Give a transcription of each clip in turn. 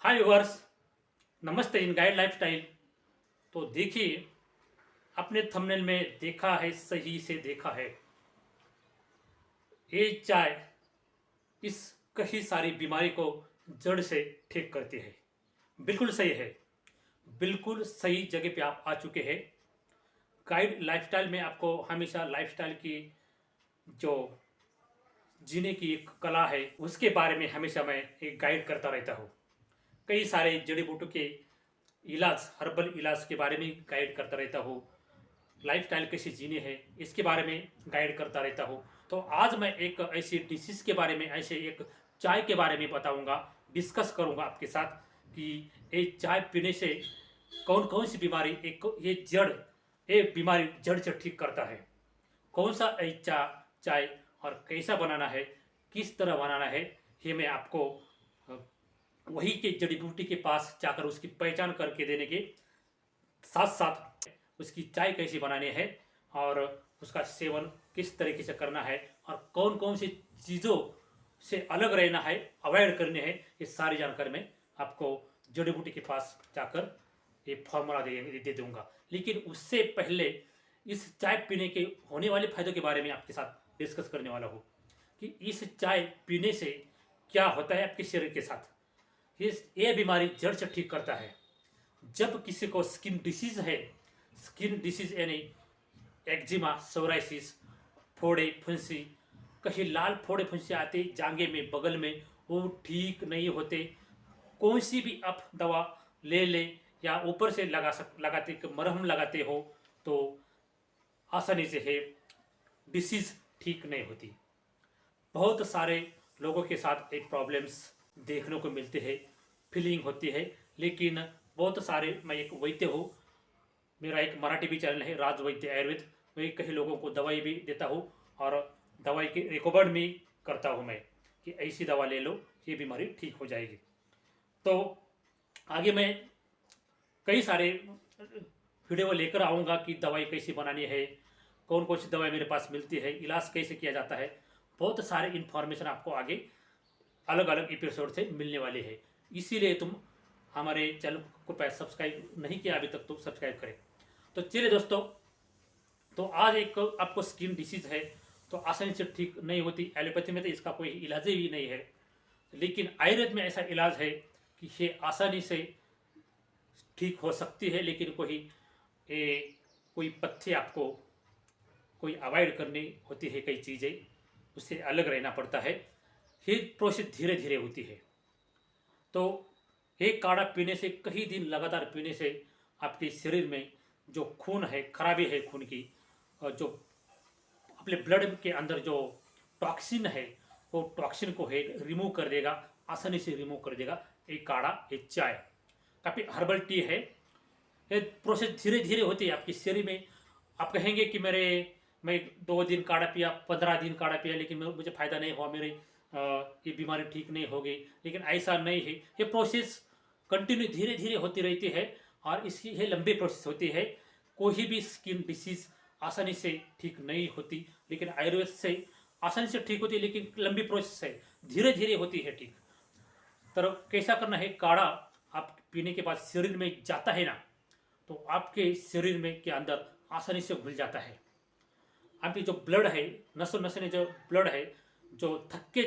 हाय viewers, नमस्ते इन guide lifestyle. तो देखिए, अपने थंबनेल में देखा है, सही से देखा है। ये चाय इस कई सारी बीमारी को जड़ से ठीक करती है। बिल्कुल सही है। बिल्कुल सही जगह पे आप आ चुके हैं। गाइड लाइफस्टाइल में आपको हमेशा लाइफस्टाइल की जो जीने की एक कला है उसके बारे में हमेशा मैं एक गाइड करता रहता हूँ। कई सारे जड़ी बूटियों के इलाज, हर्बल इलाज के बारे में गाइड करता रहता हूँ। लाइफस्टाइल कैसे जीने हैं इसके बारे में गाइड करता रहता हूँ। तो आज मैं एक ऐसी डिसीज के बारे में, ऐसे एक चाय के बारे में बताऊंगा, डिस्कस करूंगा आपके साथ कि ये चाय पीने से कौन कौन सी बीमारी, एक ये बीमारी जड़ से ठीक करता है। कौन सा ऐसा चाय और कैसा बनाना है, किस तरह बनाना है, ये मैं आपको अ, वही के जड़ी बूटी के पास जाकर उसकी पहचान करके देने के साथ साथ उसकी चाय कैसी बनानी है और उसका सेवन किस तरीके से करना है और कौन कौन सी चीज़ों से अलग रहना है, अवॉइड करने हैं, ये सारी जानकारी मैं आपको जड़ी बूटी के पास जाकर ये फॉर्मूला दे दूंगा। लेकिन उससे पहले इस चाय पीने के होने वाले फायदों के बारे में आपके साथ डिस्कस करने वाला हूँ कि इस चाय पीने से क्या होता है आपके शरीर के साथ। ये बीमारी जड़ से ठीक करता है। जब किसी को स्किन डिसीज है, स्किन डिसीज यानी एक्जिमा, सोराइसिस, फोड़े फुंसी, कहीं लाल फोड़े फुंसी आते जांघे में, बगल में, वो ठीक नहीं होते। कौन सी भी आप दवा ले ले या ऊपर से लगाते मरहम लगाते हो तो आसानी से है डिसीज ठीक नहीं होती। बहुत सारे लोगों के साथ एक प्रॉब्लम्स देखने को मिलते हैं, फीलिंग होती है। लेकिन बहुत सारे, मैं एक वैद्य हूँ, मेरा एक मराठी भी चैनल है राज वैद्य आयुर्वेद, मैं कई लोगों को दवाई भी देता हूँ और दवाई की रिकमेंड भी करता हूँ मैं कि ऐसी दवा ले लो, ये बीमारी ठीक हो जाएगी। तो आगे मैं कई सारे वीडियो लेकर आऊँगा कि दवाई कैसी बनानी है, कौन कौन सी दवाई मेरे पास मिलती है, इलाज कैसे किया जाता है। बहुत सारे इन्फॉर्मेशन आपको आगे अलग अलग एपिसोड से मिलने वाली है। इसीलिए तुम हमारे चैनल को सब्सक्राइब नहीं किया अभी तक तो सब्सक्राइब करें। तो चलिए दोस्तों, तो आज एक आपको स्किन डिसीज है तो आसानी से ठीक नहीं होती। एलोपैथी में तो इसका कोई इलाज ही नहीं है, लेकिन आयुर्वेद में ऐसा इलाज है कि ये आसानी से ठीक हो सकती है। लेकिन कोई पथ्य आपको कोई अवॉइड करनी होती है, कई चीज़ें उससे अलग रहना पड़ता है। ये प्रोसेस धीरे धीरे होती है। तो एक काढ़ा पीने से, कई दिन लगातार पीने से आपके शरीर में जो खून है, खराबी है खून की, और जो अपने ब्लड के अंदर जो टॉक्सिन है वो टॉक्सिन को है रिमूव कर देगा, आसानी से रिमूव कर देगा एक काढ़ा, एक चाय। काफ़ी हर्बल टी है। ये प्रोसेस धीरे धीरे होती है आपके शरीर में। आप कहेंगे कि मैं 2 दिन काढ़ा पिया, 15 दिन काढ़ा पिया, लेकिन मुझे फ़ायदा नहीं हुआ, ये बीमारी ठीक नहीं हो गई। लेकिन ऐसा नहीं है। ये प्रोसेस कंटिन्यू धीरे धीरे होती रहती है और इसकी ये लंबी प्रोसेस होती है। कोई भी स्किन डिसीज आसानी से ठीक नहीं होती, लेकिन आयुर्वेद से आसानी से ठीक होती है, लेकिन लंबी प्रोसेस है, धीरे धीरे होती है ठीक। तो कैसा करना है, काढ़ा आप पीने के बाद शरीर में जाता है ना, तो आपके शरीर में के अंदर आसानी से घुल जाता है। आपकी जो ब्लड है, नसों नसों में जो ब्लड है, जो थक्के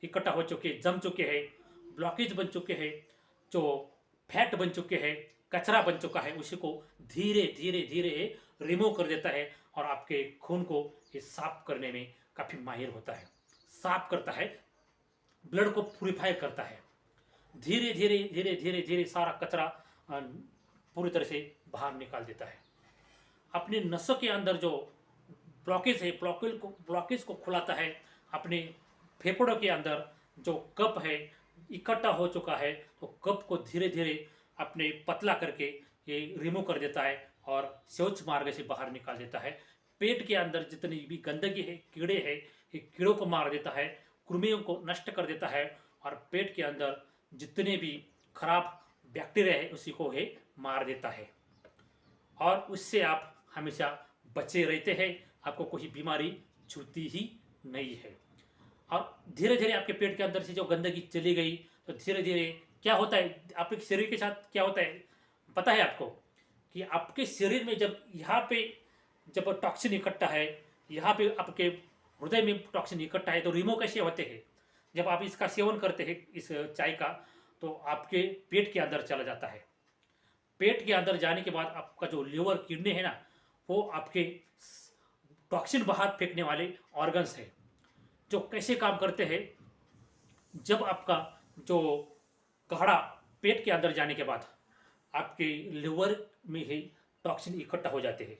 इकट्ठा हो चुके, जम चुके हैं, ब्लॉकेज बन चुके हैं, जो फैट बन चुके हैं, कचरा बन चुका है, उसी को धीरे धीरे धीरे रिमूव कर देता है और आपके खून को ये साफ करने में काफ़ी माहिर होता है। साफ करता है, ब्लड को प्यूरिफाई करता है। धीरे धीरे धीरे धीरे धीरे सारा कचरा पूरी तरह से बाहर निकाल देता है। अपने नसों के अंदर जो ब्लॉकेज है, ब्लॉकेज को खुलाता है। अपने फेफड़ों के अंदर जो कप है इकट्ठा हो चुका है, तो कप को धीरे धीरे अपने पतला करके ये रिमूव कर देता है और शौच मार्ग से बाहर निकाल देता है। पेट के अंदर जितनी भी गंदगी है, कीड़े हैं, ये कीड़ों को मार देता है, कृमियों को नष्ट कर देता है और पेट के अंदर जितने भी खराब बैक्टीरिया है उसी को ये मार देता है और उससे आप हमेशा बचे रहते हैं। आपको कोई बीमारी छूती ही नहीं है। और धीरे धीरे आपके पेट के अंदर से जो गंदगी चली गई, तो धीरे धीरे क्या होता है आपके शरीर के साथ, क्या होता है पता है आपको? कि आपके शरीर में जब यहाँ पे जब टॉक्सिन इकट्ठा है, यहाँ पे आपके हृदय में टॉक्सिन इकट्ठा है, तो रिमूव कैसे होते हैं? जब आप इसका सेवन करते हैं इस चाय का, तो आपके पेट के अंदर चला जाता है। पेट के अंदर जाने के बाद आपका जो लिवर किडनी है ना, वो आपके टॉक्सिन बाहर फेंकने वाले ऑर्गन्स है, जो कैसे काम करते हैं। जब आपका जो काढ़ा पेट के अंदर जाने के बाद आपके लिवर में ही टॉक्सिन इकट्ठा हो जाते हैं।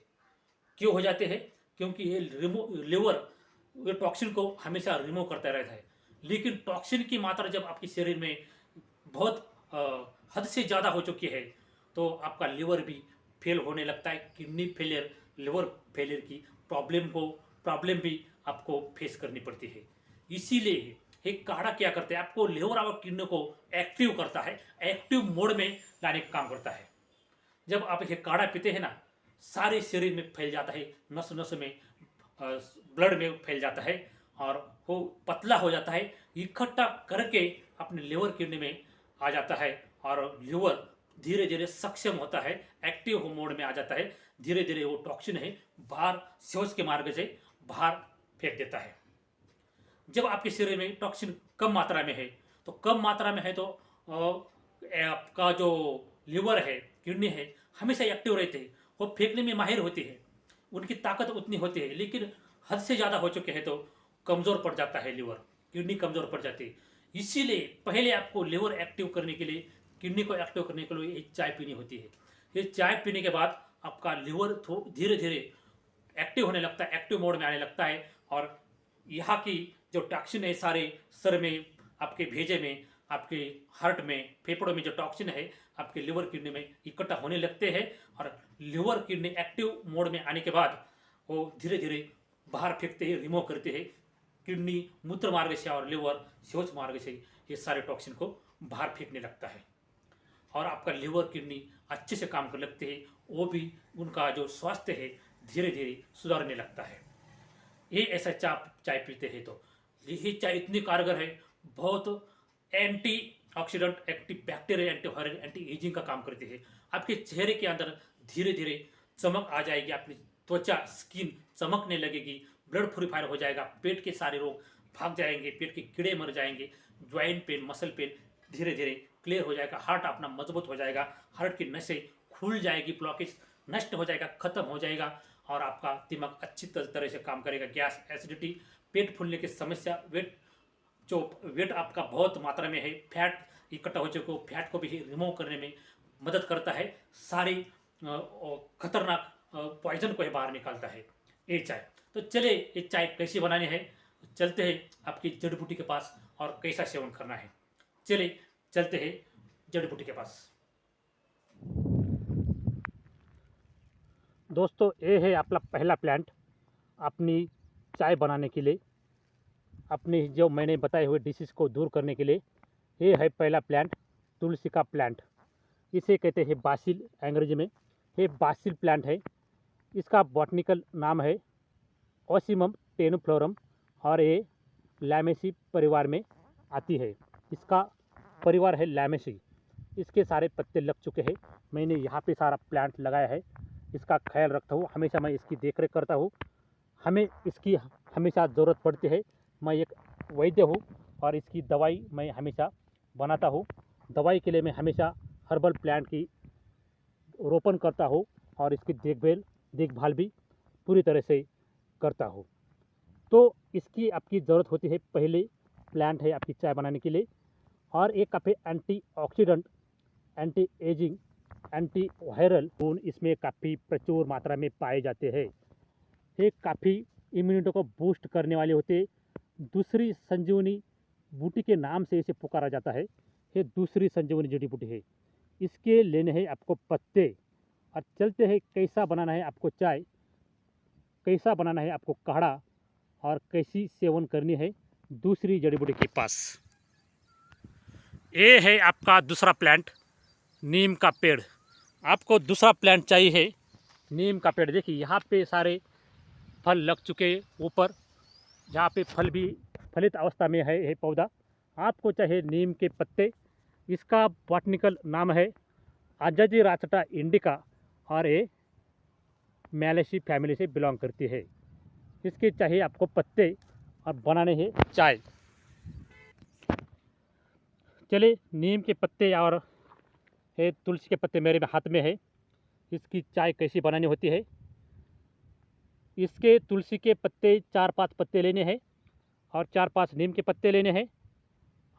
क्यों हो जाते हैं? क्योंकि ये लिवर ये टॉक्सिन को हमेशा रिमूव करता रहता है। लेकिन टॉक्सिन की मात्रा जब आपके शरीर में बहुत हद से ज़्यादा हो चुकी है, तो आपका लिवर भी फेल होने लगता है। किडनी फेलियर, लिवर फेलियर की प्रॉब्लम भी आपको फेस करनी पड़ती है। इसीलिए ये काढ़ा क्या करता है, आपको लिवर और किडनी को एक्टिव करता है, एक्टिव मोड में लाने का काम करता है। जब आप ये काढ़ा पीते हैं ना, सारे शरीर में फैल जाता है, नस नस में, ब्लड में फैल जाता है, और वो पतला हो जाता है, इकट्ठा करके अपने लिवर किडनी में आ जाता है, और लिवर धीरे धीरे सक्षम होता है, एक्टिव मोड में आ जाता है। धीरे धीरे वो टॉक्सिन है बाहर शौच के मार्ग से बाहर फेंक देता है। जब आपके शरीर में टॉक्सिन कम मात्रा में है, तो कम मात्रा में है तो आपका जो लिवर है, किडनी है, हमेशा एक्टिव रहते हैं, वो फेंकने में माहिर होती है, उनकी ताकत उतनी होती है। लेकिन हद से ज़्यादा हो चुके हैं तो कमज़ोर पड़ जाता है लिवर, किडनी कमज़ोर पड़ जाती है। इसीलिए पहले आपको लिवर एक्टिव करने के लिए, किडनी को एक्टिव करने के लिए एक चाय पीनी होती है। ये चाय पीने के बाद आपका लिवर धीरे धीरे एक्टिव होने लगता है, एक्टिव मोड में आने लगता है, और यहाँ की जो टॉक्सिन है सारे सर में, आपके भेजे में, आपके हार्ट में, फेफड़ों में जो टॉक्सिन है आपके लिवर किडनी में इकट्ठा होने लगते हैं, और लिवर किडनी एक्टिव मोड में आने के बाद वो धीरे धीरे बाहर फेंकते हैं, रिमूव करते हैं। किडनी मूत्र मार्ग से और लिवर शौच मार्ग से ये सारे टॉक्सिन को बाहर फेंकने लगता है, और आपका लिवर किडनी अच्छे से काम करने लगते हैं। वो भी उनका जो स्वास्थ्य है धीरे धीरे सुधारने लगता है। ये ऐसा चाय पीते हैं तो ये चाय इतनी कारगर है, बहुत anti oxidant, anti bacteria, anti viral, anti ageing का काम करती है। आपके चेहरे के अंदर धीरे धीरे चमक आ जाएगी, अपनी त्वचा, स्किन चमकने लगेगी, ब्लड प्यूरिफायर हो जाएगा, पेट के सारे रोग भाग जाएंगे, पेट के कीड़े मर जाएंगे, ज्वाइंट पेन, मसल पेन धीरे धीरे क्लियर हो जाएगा, हार्ट अपना मजबूत हो जाएगा, हार्ट की नसें खुल जाएगी, ब्लॉकेज नष्ट हो जाएगा, खत्म हो जाएगा, और आपका दिमाग अच्छी तरह से काम करेगा। गैस, एसिडिटी, पेट फूलने की समस्या, वेट आपका बहुत मात्रा में है, फैट इकट्ठा हो चुके हो, फैट को भी रिमूव करने में मदद करता है, सारी खतरनाक पॉइजन को बाहर निकालता है ये चाय। तो चले ये चाय कैसे बनानी है, चलते हैं आपकी जड़ी बूटी के पास, और कैसा सेवन करना है। चले चलते हैं जड़ी बूटी के पास। दोस्तों, ये है अपना पहला प्लांट अपनी चाय बनाने के लिए, अपनी जो मैंने बताए हुए डिसीज़ को दूर करने के लिए। ये है पहला प्लांट, तुलसी का प्लांट। इसे कहते हैं बासिल अंग्रेजी में। ये बासिल प्लांट है, इसका बॉटनिकल नाम है ओसिमम टेनुफ्लोरम, और ये लैमेसी परिवार में आती है। इसका परिवार है लैमेसी। इसके सारे पत्ते लग चुके हैं। मैंने यहाँ पे सारा प्लांट लगाया है, इसका ख्याल रखता हूँ, हमेशा मैं इसकी देखरेख करता हूँ। हमें इसकी हमेशा ज़रूरत पड़ती है। मैं एक वैद्य हूँ, और इसकी दवाई मैं हमेशा बनाता हूँ। दवाई के लिए मैं हमेशा हर्बल प्लांट की रोपण करता हूँ, और इसकी देखभाल भी पूरी तरह से करता हूँ। तो इसकी आपकी ज़रूरत होती है। पहले प्लांट है आपकी चाय बनाने के लिए, और एक काफ़ी antioxidant, anti ageing, anti viral गुण इसमें काफ़ी प्रचुर मात्रा में पाए जाते हैं। ये काफ़ी इम्यूनिटी को बूस्ट करने वाले होते। दूसरी संजीवनी बूटी के नाम से इसे पुकारा जाता है। ये दूसरी संजीवनी जड़ी बूटी है। इसके लेने हैं आपको पत्ते, और चलते हैं कैसा बनाना है आपको चाय, कैसा बनाना है आपको काढ़ा, और कैसी सेवन करनी है दूसरी जड़ी बूटी के पास। ये है आपका दूसरा प्लांट, नीम का पेड़। आपको दूसरा प्लांट चाहिए है नीम का पेड़। देखिए यहाँ पे सारे फल लग चुके, ऊपर जहाँ पे फल भी फलित अवस्था में है ये पौधा। आपको चाहिए नीम के पत्ते। इसका बॉटनिकल नाम है अजाजीरास्टा इंडिका और ये मैलेसी फैमिली से बिलोंग करती है। इसके चाहिए आपको पत्ते और बनाने हैं चाय। चलिए नीम के पत्ते और ये तुलसी के पत्ते मेरे हाथ में है। इसकी चाय कैसी बनानी होती है। इसके तुलसी के पत्ते 4-5 पत्ते लेने हैं और 4-5 नीम के पत्ते लेने हैं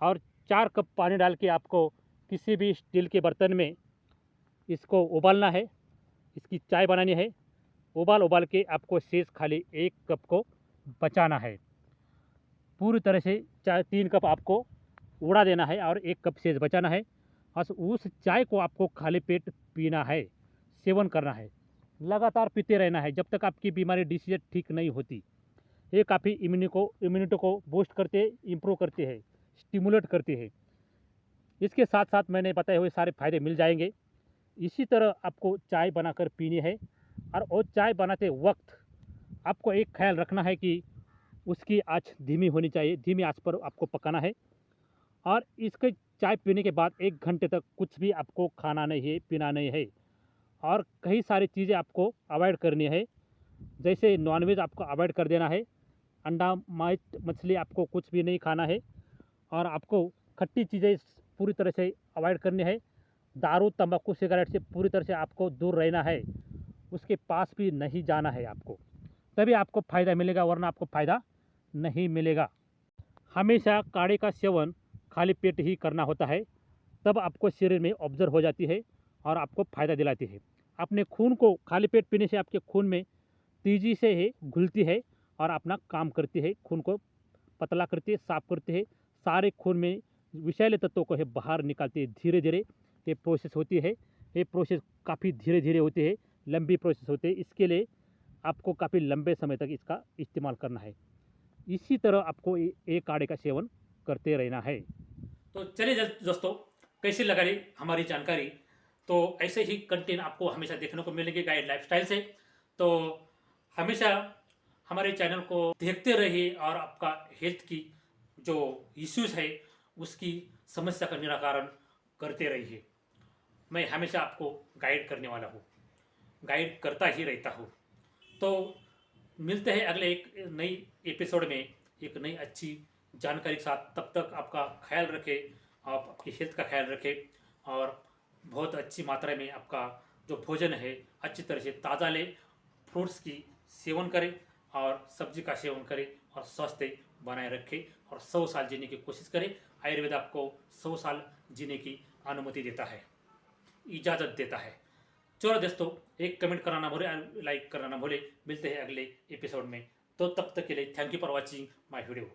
और 4 कप पानी डाल के आपको किसी भी स्टील के बर्तन में इसको उबालना है। इसकी चाय बनानी है। उबाल के आपको शेष खाली 1 कप को बचाना है। पूरी तरह से चाय 3 कप आपको उड़ा देना है और 1 कप शेष बचाना है। और उस चाय को आपको खाली पेट पीना है, सेवन करना है, लगातार पीते रहना है जब तक आपकी बीमारी डिसीज ठीक नहीं होती। ये काफ़ी इम्यूनिटी को बूस्ट करते, इम्प्रूव करते हैं, स्टिमुलेट करती है। इसके साथ साथ मैंने बताए हुए सारे फायदे मिल जाएंगे। इसी तरह आपको चाय बनाकर पीनी है और वो चाय बनाते वक्त आपको एक ख्याल रखना है कि उसकी आँच धीमी होनी चाहिए, धीमी आँच पर आपको पकाना है। और इसके चाय पीने के बाद 1 घंटे तक कुछ भी आपको खाना नहीं है, पीना नहीं है और कई सारी चीज़ें आपको अवॉइड करनी है। जैसे नॉनवेज आपको अवॉइड कर देना है, अंडा मीट मछली आपको कुछ भी नहीं खाना है और आपको खट्टी चीज़ें पूरी तरह से अवॉइड करनी है। दारू तंबाकू सिगरेट से पूरी तरह से आपको दूर रहना है, उसके पास भी नहीं जाना है आपको, तभी आपको फ़ायदा मिलेगा, वरना आपको फ़ायदा नहीं मिलेगा। हमेशा काढ़े का सेवन खाली पेट ही करना होता है, तब आपको शरीर में ऑब्जर्व हो जाती है और आपको फ़ायदा दिलाती है। अपने खून को खाली पेट पीने से आपके खून में तेज़ी से है घुलती है और अपना काम करती है, खून को पतला करती है, साफ करती है, सारे खून में विषैले तत्वों को है बाहर निकालती है। धीरे धीरे ये प्रोसेस होती है। ये प्रोसेस काफ़ी धीरे धीरे होती है, लंबी प्रोसेस होती है। इसके लिए आपको काफ़ी लंबे समय तक इसका इस्तेमाल करना है। इसी तरह आपको ये काढ़े का सेवन करते रहना है। तो चलिए दोस्तों, कैसी लगा रही हमारी जानकारी। तो ऐसे ही कंटेंट आपको हमेशा देखने को मिलेंगे गाइड लाइफस्टाइल से। तो हमेशा हमारे चैनल को देखते रहिए और आपका हेल्थ की जो इश्यूज है उसकी समस्या का निराकरण करते रहिए। मैं हमेशा आपको गाइड करने वाला हूँ, गाइड करता ही रहता हूँ। तो मिलते हैं अगले एक नई एपिसोड में एक नई अच्छी जानकारी के साथ। तब तक आपका ख्याल रखें, आप आपकी हेल्थ का ख्याल रखें और बहुत अच्छी मात्रा में आपका जो भोजन है अच्छी तरह से ताज़ा लें, फ्रूट्स की सेवन करें और सब्जी का सेवन करें और स्वास्थ्य बनाए रखें और 100 साल जीने की कोशिश करें। आयुर्वेद आपको 100 साल जीने की अनुमति देता है, इजाज़त देता है। चलो दोस्तों, एक कमेंट करना ना भूले, लाइक करना ना भूले। मिलते हैं अगले एपिसोड में। तो तब तक के लिए thank you for watching my video.